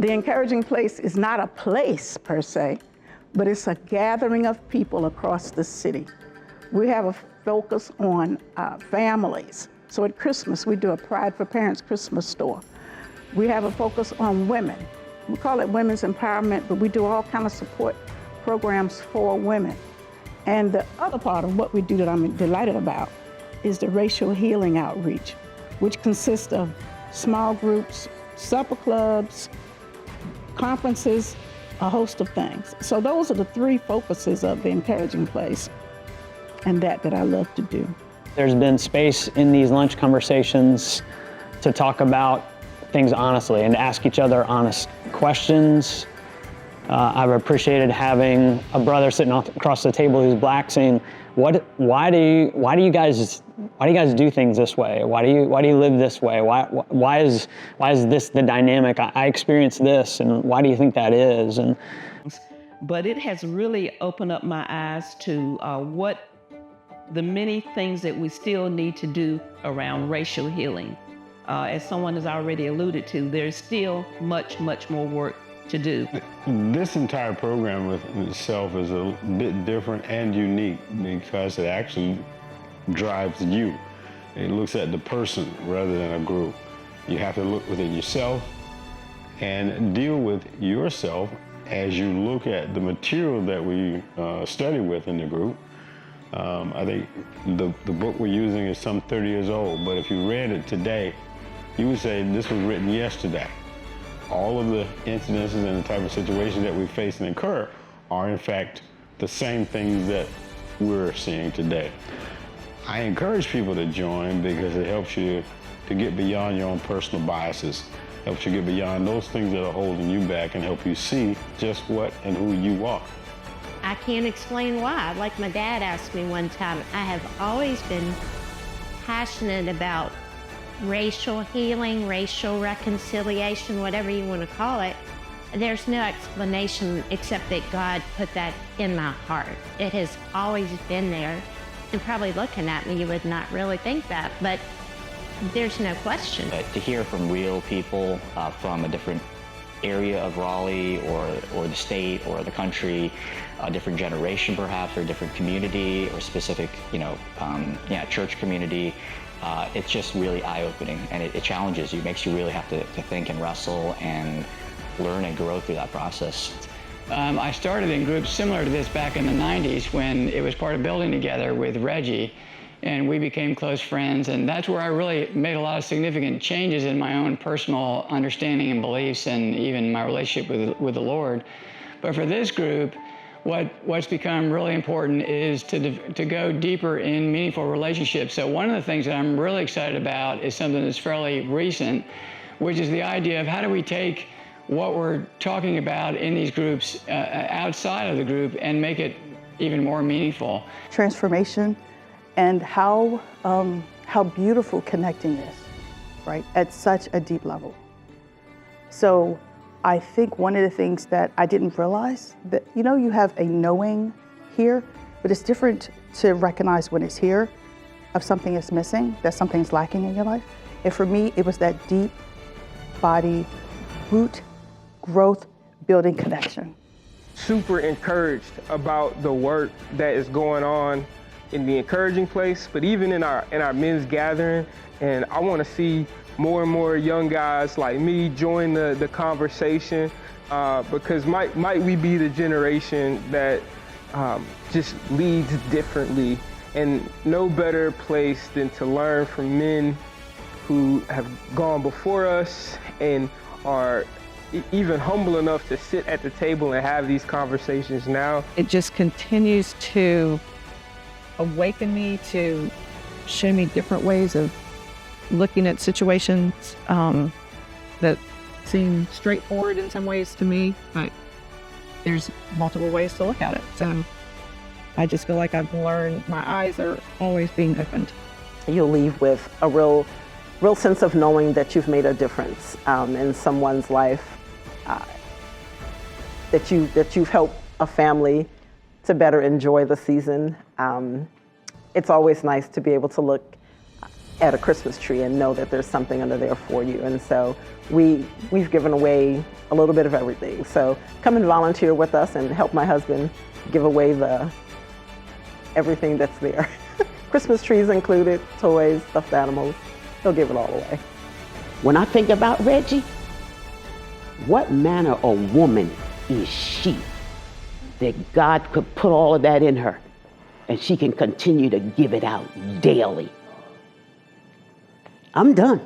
The Encouraging Place is not a place per se, but it's a gathering of people across the city. We have a focus on families. So at Christmas, we do a Pride for Parents Christmas store. We have a focus on women. We call it Women's Empowerment, but we do all kinds of support programs for women. And the other part of what we do that I'm delighted about is the racial healing outreach, which consists of small groups, supper clubs, conferences, a host of things. So those are the three focuses of the Encouraging Place, and that I love to do. There's been space in these lunch conversations to talk about things honestly and ask each other honest questions. I've appreciated having a brother sitting across the table who's black saying, why do you guys do things this way? Why do you live this way? Why is this the dynamic? I experienced this, and why do you think that is? But it has really opened up my eyes to what the many things that we still need to do around racial healing. As someone has already alluded to, there's still much, much more work to do. This entire program within itself is a bit different and unique because it actually drives you. It looks at the person rather than a group. You have to look within yourself and deal with yourself as you look at the material that we study with in the group. I think the book we're using is some 30 years old, but if you read it today, you would say this was written yesterday. All of the incidences and the type of situations that we face and incur are in fact the same things that we're seeing today. I encourage people to join because it helps you to get beyond your own personal biases, helps you get beyond those things that are holding you back and help you see just what and who you are. I can't explain why. Like my dad asked me one time, I have always been passionate about racial healing, racial reconciliation, whatever you want to call it. There's no explanation except that God put that in my heart. It has always been there. And probably looking at me, you would not really think that, but there's no question. To hear from real people from a different area of Raleigh or the state or the country, a different generation perhaps, or a different community or specific, church community, it's just really eye-opening, and it challenges you, makes you really have to think and wrestle and learn and grow through that process. I started in groups similar to this back in the 90s when it was part of Building Together with Reggie, and we became close friends, and that's where I really made a lot of significant changes in my own personal understanding and beliefs and even my relationship with the Lord. But for this group, what's become really important is to go deeper in meaningful relationships. So one of the things that I'm really excited about is something that's fairly recent, which is the idea of how do we take what we're talking about in these groups outside of the group and make it even more meaningful. Transformation and how beautiful connecting is, right, at such a deep level. So I think one of the things that I didn't realize that, you have a knowing here, but it's different to recognize when it's here of something is missing, that something's lacking in your life. And for me, it was that deep body, root, growth, building connection. Super encouraged about the work that is going on in the Encouraging Place, but even in our men's gathering. And I want to see more and more young guys like me join the conversation because might we be the generation that just leads differently, and no better place than to learn from men who have gone before us and are even humble enough to sit at the table and have these conversations now. It just continues to awaken me, to show me different ways of looking at situations that seem straightforward in some ways to me, but there's multiple ways to look at it. So I just feel like I've learned, my eyes are always being opened. You'll leave with a real sense of knowing that you've made a difference in someone's life, that you've helped a family to better enjoy the season. It's always nice to be able to look at a Christmas tree and know that there's something under there for you. And so we've given away a little bit of everything. So come and volunteer with us and help my husband give away everything that's there. Christmas trees included, toys, stuffed animals. He'll give it all away. When I think about Reggie, what manner of woman is she that God could put all of that in her and she can continue to give it out daily? I'm done.